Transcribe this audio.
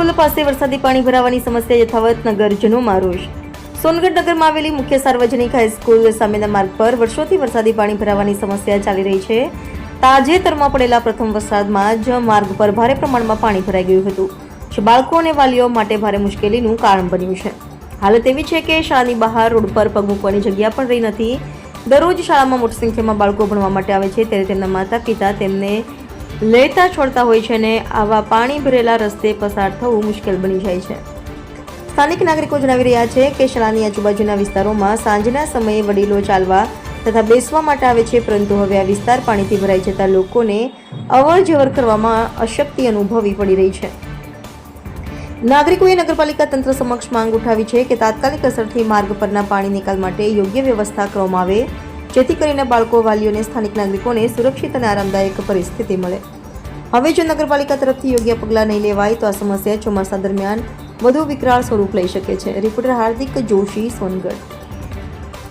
પુલ પાસે વરસાદી પાણી ભરાવાની સમસ્યા યથાવત, નગરજનોમાં રોષ। સોનગઢ નગરમાં આવેલી મુખ્ય સાર્વજનિક હાઈસ્કૂલ સામેના માર્ગ પર વર્ષોથી વરસાદી પાણી ભરાવાની સમસ્યા ચાલી રહી છે। તાજેતરમાં પડેલા પ્રથમ વરસાદમાં જ માર્ગ પર ભારે પ્રમાણમાં પાણી ભરાઈ ગયું હતું, જે બાળકો અને વાલીઓ માટે ભારે મુશ્કેલીનું કારણ બન્યું છે। હાલત એવી છે કે શાળાની બહાર રોડ પર પગ મૂકવાની જગ્યા પણ રહી નથી। દરરોજ શાળામાં મોટી સંખ્યામાં બાળકો ભણવા માટે આવે છે, ત્યારે તેમના માતા પિતા તેમને લેતા છોડતા હોય છે અને આવા પાણી ભરેલા રસ્તે પસાર થવું મુશ્કેલ બની જાય છે। સ્થાનિક નાગરિકો જણાવી રહ્યા છે કે શાળાની આજુબાજુના વિસ્તારોમાં સાંજના સમયે વડીલો ચાલવા તથા બેસવા માટે આવે છે, પરંતુ હવે આ વિસ્તાર પાણીથી ભરાઈ જતા લોકોને અવર જવર કરવામાં અશક્તિ અનુભવવી પડી રહી છે। નાગરિકોએ નગરપાલિકા તંત્ર સમક્ષ માંગ ઉઠાવી છે કે તાત્કાલિક અસરથી માર્ગ પરના પાણી નિકાલ માટે યોગ્ય વ્યવસ્થા કરવામાં આવે, જેથી કરીને બાળકો, વાલીઓ અને સ્થાનિક નાગરિકોને સુરક્ષિત અને આરામદાયક પરિસ્થિતિ મળે। હવે જો નગરપાલિકા તરફથી યોગ્ય પગલાં નહીં લેવાય તો આ સમસ્યા ચોમાસા દરમિયાન વધુ વિકરાળ સ્વરૂપ લઈ શકે છે। રિપોર્ટર હાર્દિક જોશી, સોનગઢ।